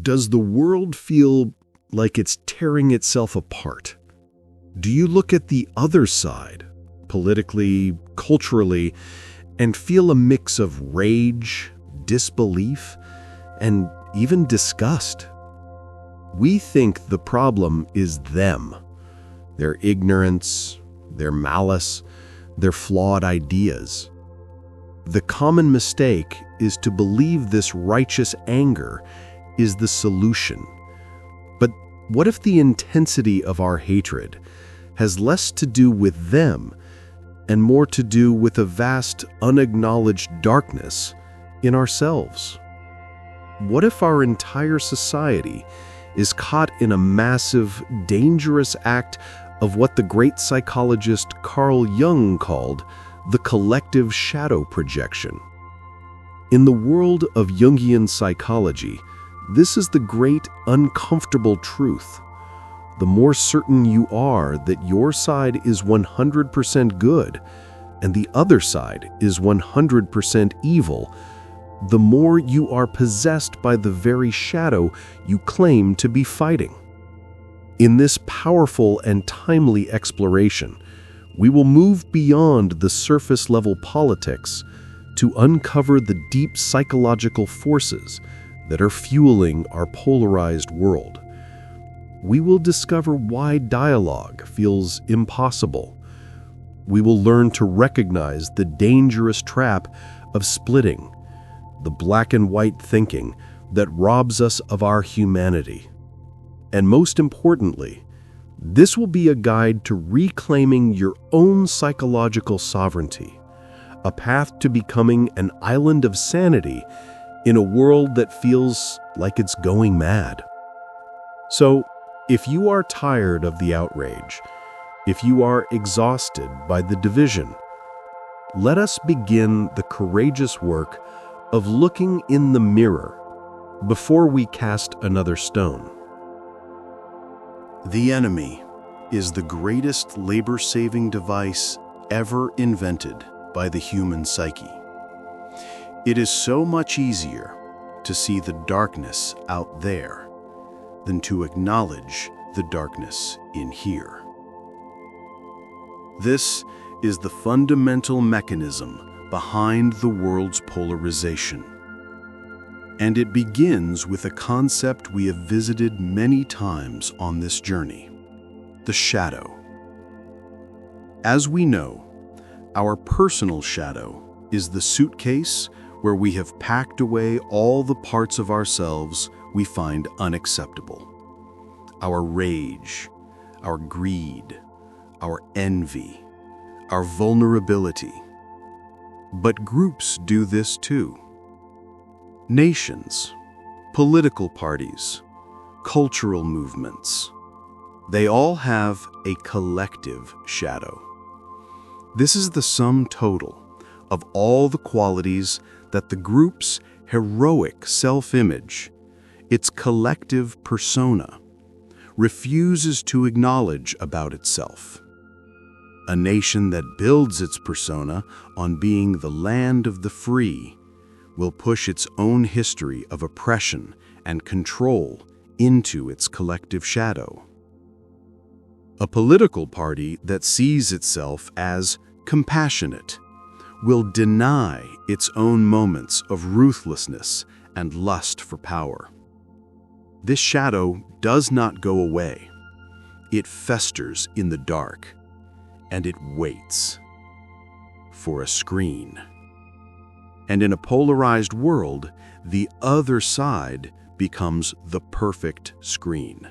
Does the world feel like it's tearing itself apart? Do you look at the other side, politically, culturally, and feel a mix of rage, disbelief, and even disgust? We think the problem is them, their ignorance, their malice, their flawed ideas. The common mistake is to believe this righteous anger is the solution. But what if the intensity of our hatred has less to do with them and more to do with a vast, unacknowledged darkness in ourselves? What if our entire society is caught in a massive, dangerous act of what the great psychologist Carl Jung called the collective shadow projection? In the world of Jungian psychology, this is the great, uncomfortable truth. The more certain you are that your side is 100% good and the other side is 100% evil, the more you are possessed by the very shadow you claim to be fighting. In this powerful and timely exploration, we will move beyond the surface-level politics to uncover the deep psychological forces that are fueling our polarized world. We will discover why dialogue feels impossible. We will learn to recognize the dangerous trap of splitting, the black and white thinking that robs us of our humanity. And most importantly, this will be a guide to reclaiming your own psychological sovereignty, a path to becoming an island of sanity in a world that feels like it's going mad. So, if you are tired of the outrage, if you are exhausted by the division, let us begin the courageous work of looking in the mirror before we cast another stone. The enemy is the greatest labor-saving device ever invented by the human psyche. It is so much easier to see the darkness out there than to acknowledge the darkness in here. This is the fundamental mechanism behind the world's polarization. And it begins with a concept we have visited many times on this journey: the shadow. As we know, our personal shadow is the suitcase where we have packed away all the parts of ourselves we find unacceptable. Our rage, our greed, our envy, our vulnerability. But groups do this too. Nations, political parties, cultural movements, they all have a collective shadow. This is the sum total of all the qualities that the group's heroic self-image, its collective persona, refuses to acknowledge about itself. A nation that builds its persona on being the land of the free will push its own history of oppression and control into its collective shadow. A political party that sees itself as compassionate will deny its own moments of ruthlessness and lust for power. This shadow does not go away. It festers in the dark, and it waits for a screen. And in a polarized world, the other side becomes the perfect screen.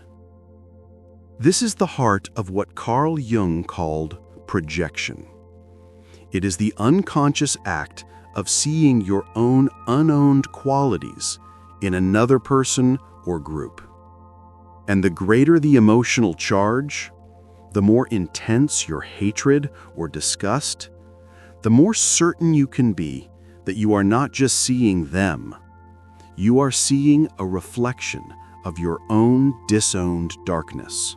This is the heart of what Carl Jung called projection. It is the unconscious act of seeing your own unowned qualities in another person or group. And the greater the emotional charge, the more intense your hatred or disgust, the more certain you can be that you are not just seeing them, you are seeing a reflection of your own disowned darkness.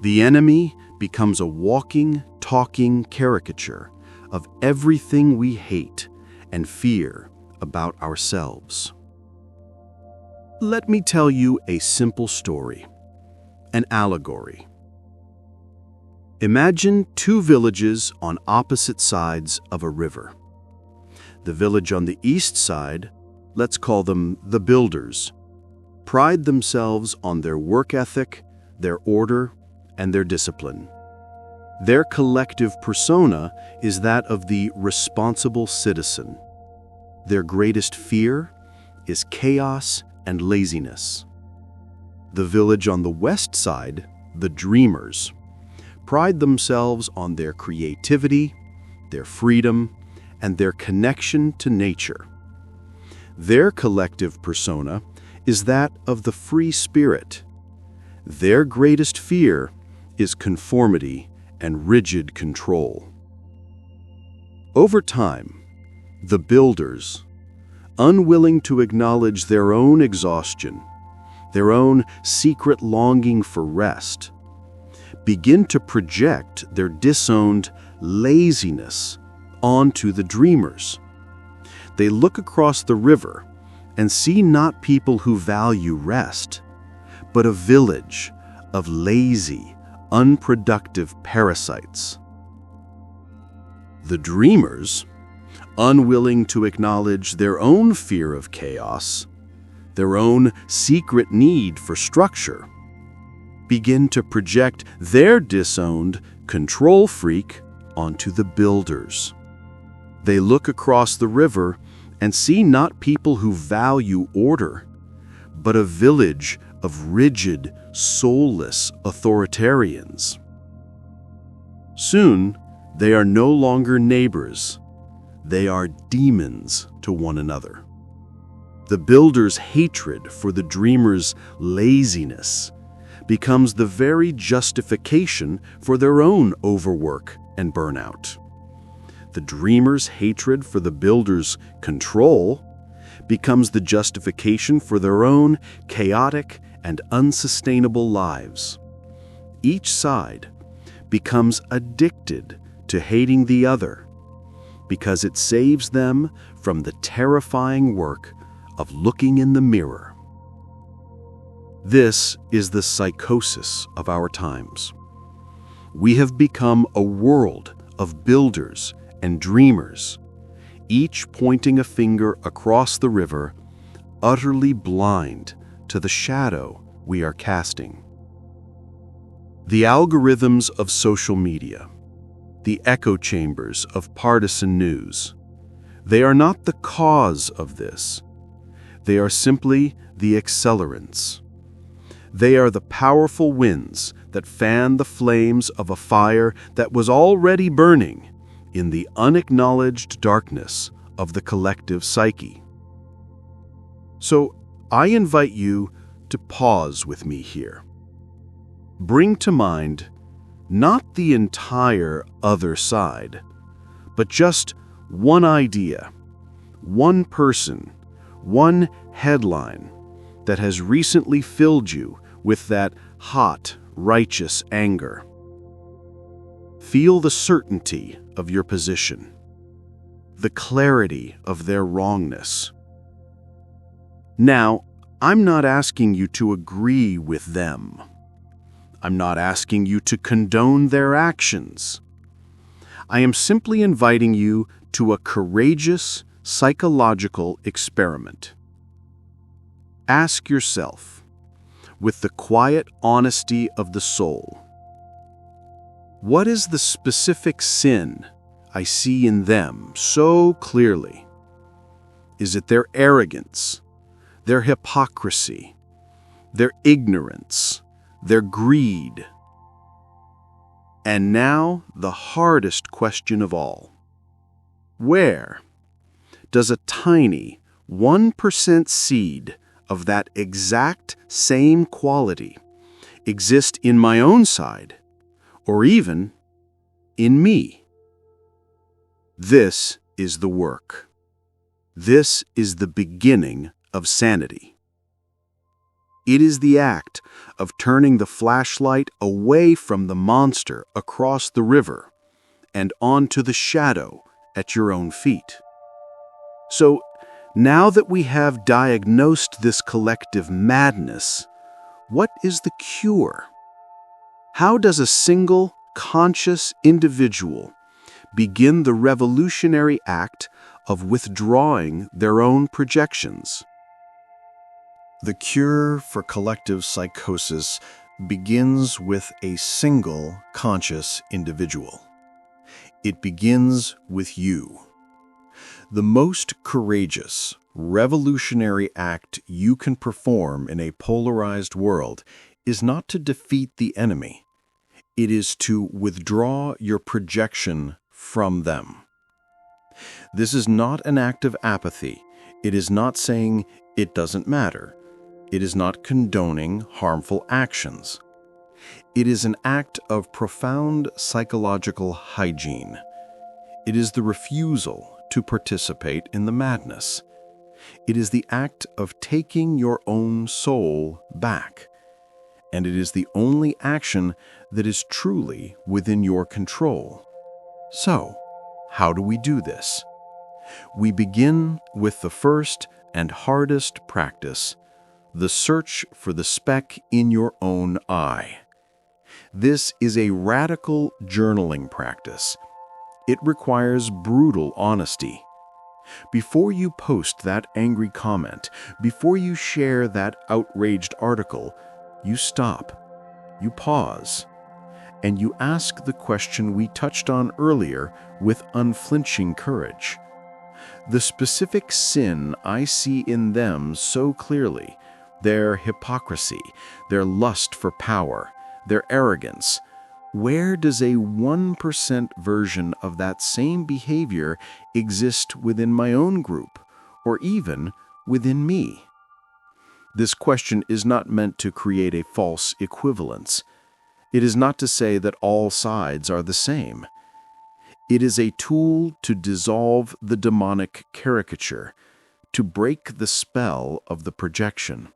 The enemy becomes a walking, talking caricature of everything we hate and fear about ourselves. Let me tell you a simple story, an allegory. Imagine two villages on opposite sides of a river. The village on the east side, let's call them the builders, pride themselves on their work ethic, their order, and their discipline. Their collective persona is that of the responsible citizen. Their greatest fear is chaos and laziness. The village on the west side, the dreamers, pride themselves on their creativity, their freedom, and their connection to nature. Their collective persona is that of the free spirit. Their greatest fear is conformity and rigid control. Over time, the builders, unwilling to acknowledge their own exhaustion, their own secret longing for rest, begin to project their disowned laziness onto the dreamers. They look across the river and see not people who value rest, but a village of lazy, unproductive parasites. The dreamers, unwilling to acknowledge their own fear of chaos, their own secret need for structure, begin to project their disowned control freak onto the builders. They look across the river and see not people who value order, but a village of rigid, soulless authoritarians. Soon, they are no longer neighbors. They are demons to one another. The builder's hatred for the dreamer's laziness becomes the very justification for their own overwork and burnout. The dreamer's hatred for the builder's control becomes the justification for their own chaotic and unsustainable lives. Each side becomes addicted to hating the other because it saves them from the terrifying work of looking in the mirror. This is the psychosis of our times. We have become a world of builders and dreamers, each pointing a finger across the river, utterly blind to the shadow we are casting. The algorithms of social media, the echo chambers of partisan news, they are not the cause of this. They are simply the accelerants. They are the powerful winds that fan the flames of a fire that was already burning in the unacknowledged darkness of the collective psyche. So I invite you to pause with me here. Bring to mind not the entire other side, but just one idea, one person, one headline that has recently filled you with that hot, righteous anger. Feel the certainty of your position, the clarity of their wrongness. Now, I'm not asking you to agree with them. I'm not asking you to condone their actions. I am simply inviting you to a courageous psychological experiment. Ask yourself, with the quiet honesty of the soul, what is the specific sin I see in them so clearly? Is it their arrogance, their hypocrisy, their ignorance, their greed? And now the hardest question of all. Where does a tiny 1% seed of that exact same quality exist in my own side, or even in me? This is the work. This is the beginning of sanity. It is the act of turning the flashlight away from the monster across the river and onto the shadow at your own feet. So Now that we have diagnosed this collective madness, what is the cure? How does a single, conscious individual begin the revolutionary act of withdrawing their own projections? The cure for collective psychosis begins with a single conscious individual. It begins with you. The most courageous, revolutionary act you can perform in a polarized world is not to defeat the enemy. It is to withdraw your projection from them. This is not an act of apathy. It is not saying it doesn't matter. It is not condoning harmful actions. It is an act of profound psychological hygiene. It is the refusal to participate in the madness. It is the act of taking your own soul back. And it is the only action that is truly within your control. So, how do we do this? We begin with the first and hardest practice, the search for the speck in your own eye. This is a radical journaling practice. It requires brutal honesty. Before you post that angry comment, before you share that outraged article, you stop, you pause, and you ask the question we touched on earlier with unflinching courage. The specific sin I see in them so clearly, their hypocrisy, their lust for power, their arrogance, where does a 1% version of that same behavior exist within my own group, or even within me? This question is not meant to create a false equivalence. It is not to say that all sides are the same. It is a tool to dissolve the demonic caricature, to break the spell of the projection.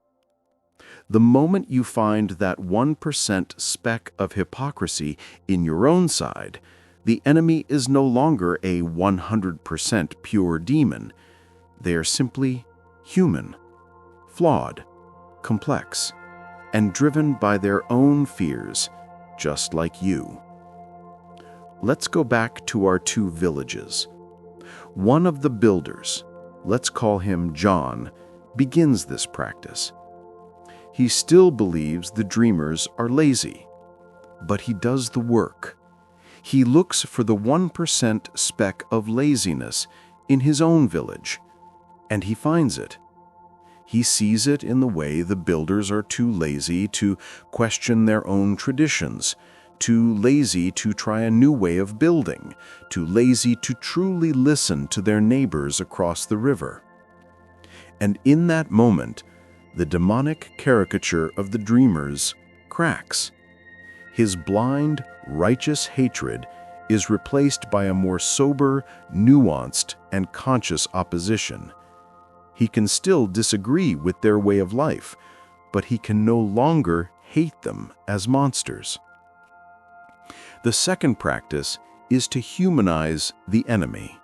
The moment you find that 1% speck of hypocrisy in your own side, the enemy is no longer a 100% pure demon. They are simply human, flawed, complex, and driven by their own fears, just like you. Let's go back to our two villages. One of the builders, let's call him John, begins this practice. He still believes the dreamers are lazy, but he does the work. He looks for the 1% speck of laziness in his own village, and he finds it. He sees it in the way the builders are too lazy to question their own traditions, too lazy to try a new way of building, too lazy to truly listen to their neighbors across the river. And in that moment, the demonic caricature of the dreamers cracks. His blind, righteous hatred is replaced by a more sober, nuanced, and conscious opposition. He can still disagree with their way of life, but he can no longer hate them as monsters. The second practice is to humanize the enemy.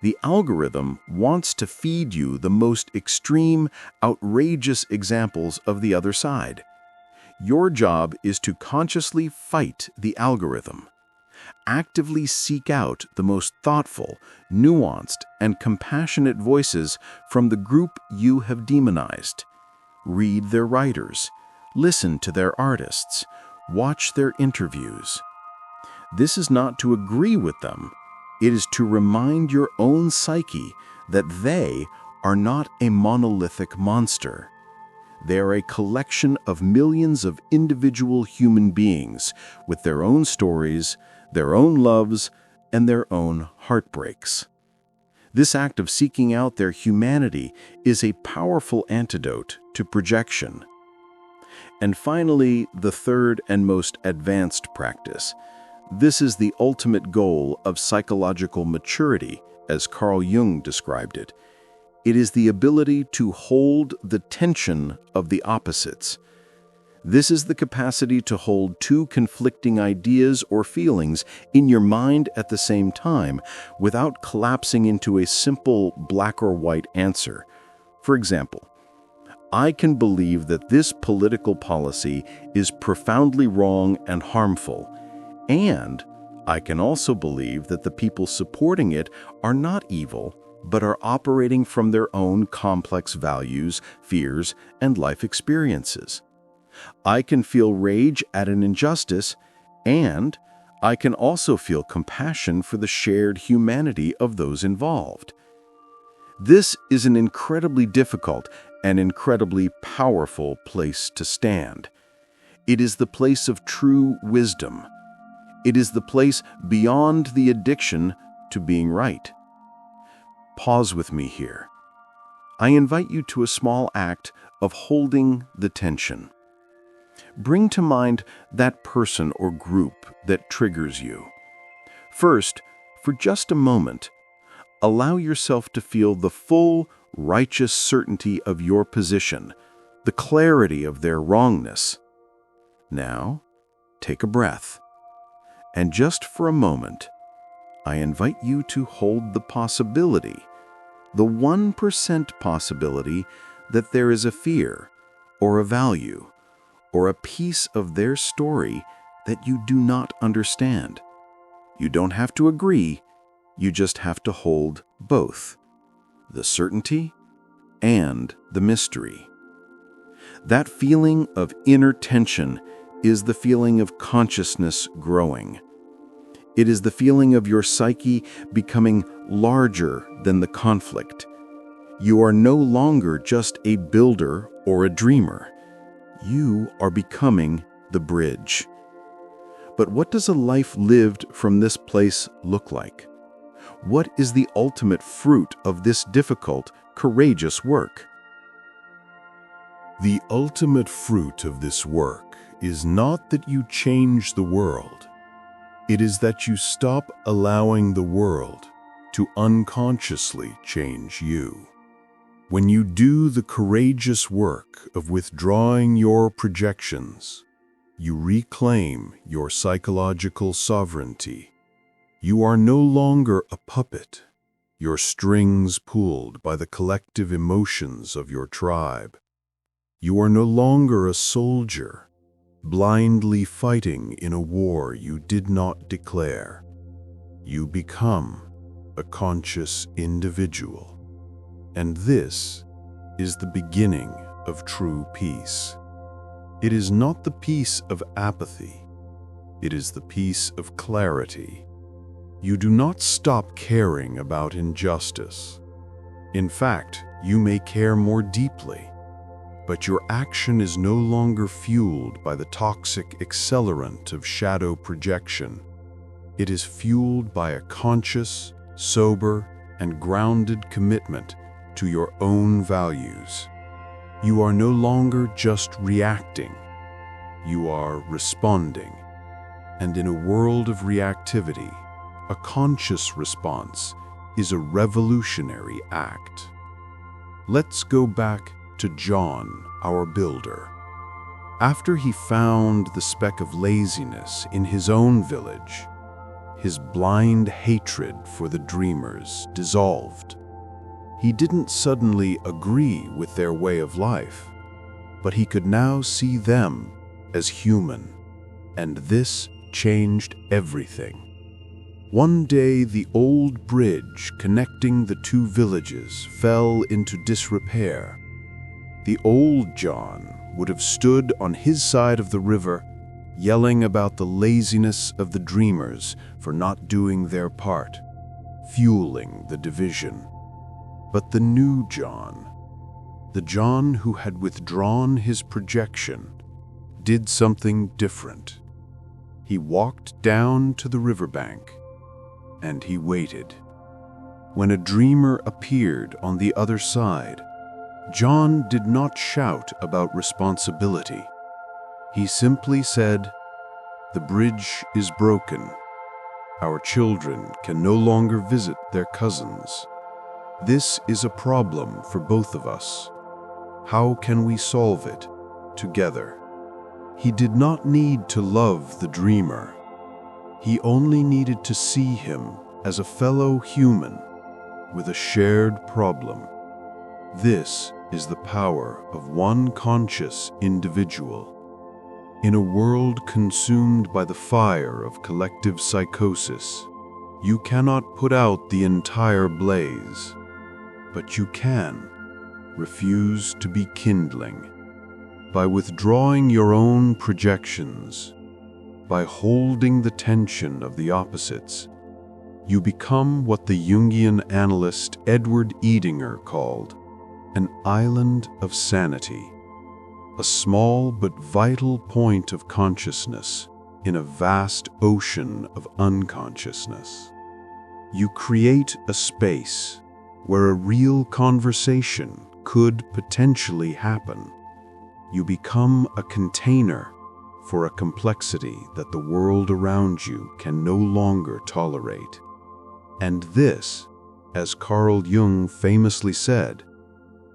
The algorithm wants to feed you the most extreme, outrageous examples of the other side. Your job is to consciously fight the algorithm. Actively seek out the most thoughtful, nuanced, and compassionate voices from the group you have demonized. Read their writers, listen to their artists, watch their interviews. This is not to agree with them. It is to remind your own psyche that they are not a monolithic monster. They are a collection of millions of individual human beings with their own stories, their own loves, and their own heartbreaks. This act of seeking out their humanity is a powerful antidote to projection. And finally, the third and most advanced practice. This is the ultimate goal of psychological maturity, as Carl Jung described it. It is the ability to hold the tension of the opposites. This is the capacity to hold two conflicting ideas or feelings in your mind at the same time without collapsing into a simple black or white answer. For example, I can believe that this political policy is profoundly wrong and harmful, and I can also believe that the people supporting it are not evil, but are operating from their own complex values, fears, and life experiences. I can feel rage at an injustice, and I can also feel compassion for the shared humanity of those involved. This is an incredibly difficult and incredibly powerful place to stand. It is the place of true wisdom. It is the place beyond the addiction to being right. Pause with me here. I invite you to a small act of holding the tension. Bring to mind that person or group that triggers you. First, for just a moment, allow yourself to feel the full, righteous certainty of your position, the clarity of their wrongness. Now, take a breath. And just for a moment, I invite you to hold the possibility, the 1% possibility that there is a fear or a value or a piece of their story that you do not understand. You don't have to agree, you just have to hold both, the certainty and the mystery. That feeling of inner tension is the feeling of consciousness growing. It is the feeling of your psyche becoming larger than the conflict. You are no longer just a builder or a dreamer. You are becoming the bridge. But what does a life lived from this place look like? What is the ultimate fruit of this difficult, courageous work? The ultimate fruit of this work is not that you change the world. It is that you stop allowing the world to unconsciously change you. When you do the courageous work of withdrawing your projections, you reclaim your psychological sovereignty. You are no longer a puppet, your strings pulled by the collective emotions of your tribe. You are no longer a soldier, blindly fighting in a war you did not declare. You become a conscious individual. And this is the beginning of true peace. It is not the peace of apathy. It is the peace of clarity. You do not stop caring about injustice. In fact, you may care more deeply, but your action is no longer fueled by the toxic accelerant of shadow projection. It is fueled by a conscious, sober, and grounded commitment to your own values. You are no longer just reacting. You are responding. And in a world of reactivity, a conscious response is a revolutionary act. Let's go back to John, our builder. After he found the speck of laziness in his own village, his blind hatred for the dreamers dissolved. He didn't suddenly agree with their way of life, but he could now see them as human, and this changed everything. One day, the old bridge connecting the two villages fell into disrepair. The old John would have stood on his side of the river, yelling about the laziness of the dreamers for not doing their part, fueling the division. But the new John, the John who had withdrawn his projection, did something different. He walked down to the riverbank, and he waited. When a dreamer appeared on the other side, John did not shout about responsibility. He simply said, "The bridge is broken. Our children can no longer visit their cousins. This is a problem for both of us. How can we solve it together?" He did not need to love the dreamer. He only needed to see him as a fellow human with a shared problem. This is the power of one conscious individual. In a world consumed by the fire of collective psychosis, you cannot put out the entire blaze, but you can refuse to be kindling. By withdrawing your own projections, by holding the tension of the opposites, you become what the Jungian analyst Edward Edinger called an island of sanity, a small but vital point of consciousness in a vast ocean of unconsciousness. You create a space where a real conversation could potentially happen. You become a container for a complexity that the world around you can no longer tolerate. And this, as Carl Jung famously said,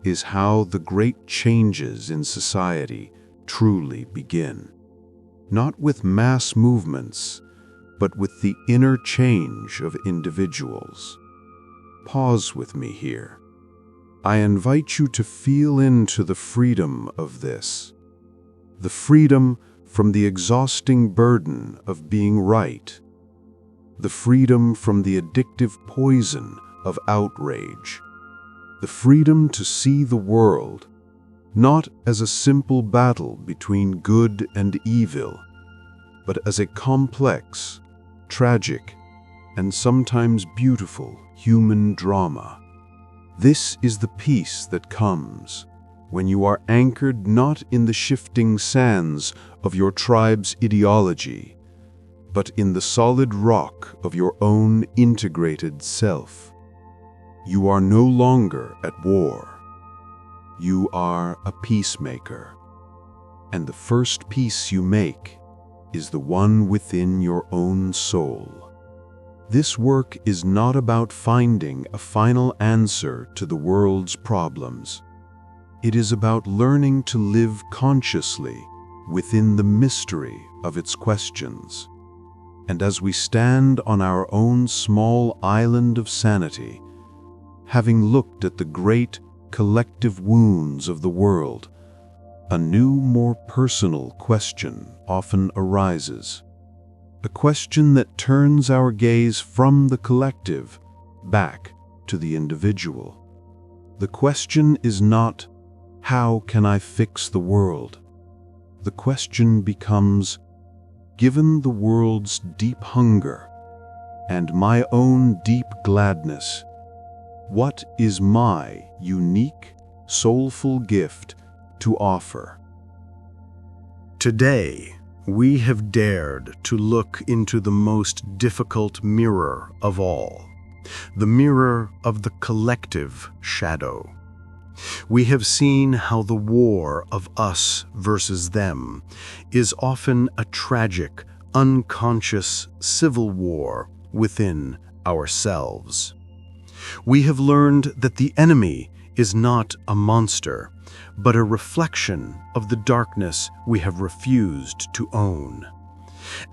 is how the great changes in society truly begin. Not with mass movements, but with the inner change of individuals. Pause with me here. I invite you to feel into the freedom of this. The freedom from the exhausting burden of being right. The freedom from the addictive poison of outrage. The freedom to see the world not as a simple battle between good and evil, but as a complex, tragic, and sometimes beautiful human drama. This is the peace that comes when you are anchored not in the shifting sands of your tribe's ideology, but in the solid rock of your own integrated self. You are no longer at war. You are a peacemaker. And the first peace you make is the one within your own soul. This work is not about finding a final answer to the world's problems. It is about learning to live consciously within the mystery of its questions. And as we stand on our own small island of sanity, having looked at the great collective wounds of the world, a new, more personal question often arises. A question that turns our gaze from the collective back to the individual. The question is not, how can I fix the world? The question becomes, given the world's deep hunger and my own deep gladness, what is my unique, soulful gift to offer? Today, we have dared to look into the most difficult mirror of all, the mirror of the collective shadow. We have seen how the war of us versus them is often a tragic, unconscious civil war within ourselves. We have learned that the enemy is not a monster, but a reflection of the darkness we have refused to own.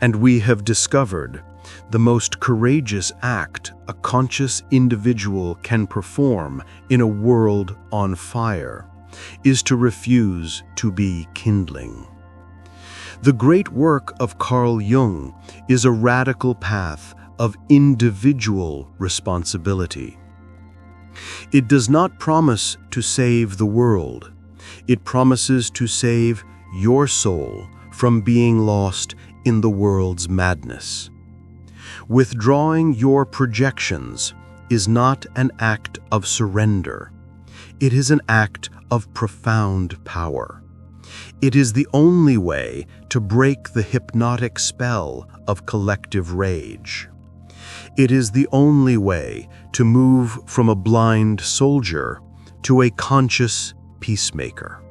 And we have discovered the most courageous act a conscious individual can perform in a world on fire is to refuse to be kindling. The great work of Carl Jung is a radical path of individual responsibility. It does not promise to save the world. It promises to save your soul from being lost in the world's madness. Withdrawing your projections is not an act of surrender. It is an act of profound power. It is the only way to break the hypnotic spell of collective rage. It is the only way to move from a blind soldier to a conscious peacemaker.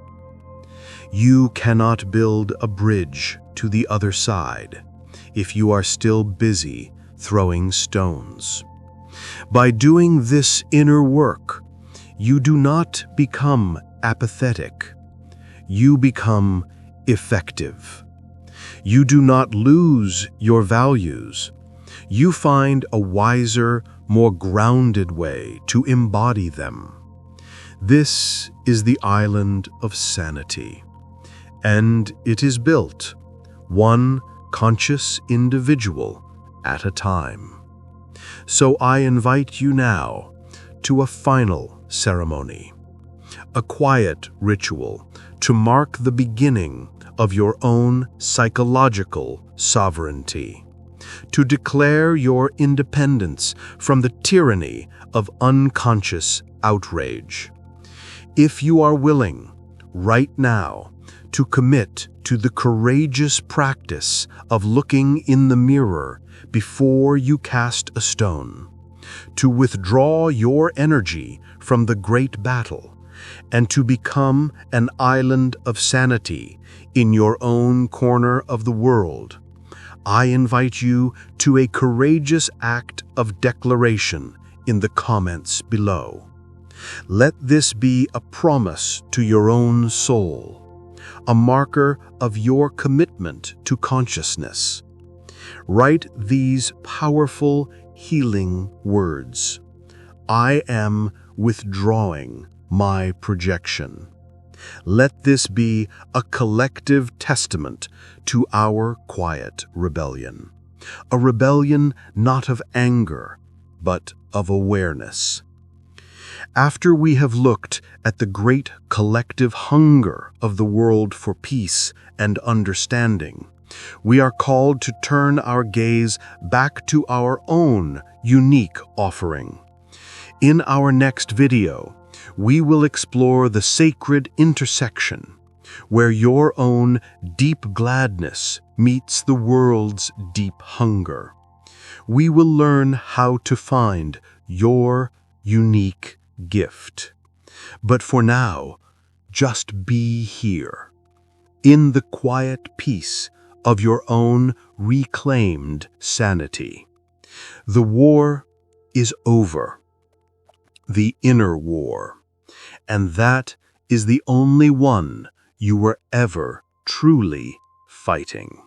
You cannot build a bridge to the other side if you are still busy throwing stones. By doing this inner work, you do not become apathetic. You become effective. You do not lose your values. You find a wiser, more grounded way to embody them. This is the island of sanity, and it is built, one conscious individual at a time. So I invite you now to a final ceremony, a quiet ritual to mark the beginning of your own psychological sovereignty, to declare your independence from the tyranny of unconscious outrage. If you are willing, right now, to commit to the courageous practice of looking in the mirror before you cast a stone, to withdraw your energy from the great battle, and to become an island of sanity in your own corner of the world, I invite you to a courageous act of declaration in the comments below. Let this be a promise to your own soul, a marker of your commitment to consciousness. Write these powerful, healing words. I am withdrawing my projection. Let this be a collective testament to our quiet rebellion, a rebellion not of anger, but of awareness. After we have looked at the great collective hunger of the world for peace and understanding, we are called to turn our gaze back to our own unique offering. In our next video, we will explore the sacred intersection, where your own deep gladness meets the world's deep hunger. We will learn how to find your unique gift. But for now, just be here, in the quiet peace of your own reclaimed sanity. The war is over, the inner war, and that is the only one you were ever truly fighting.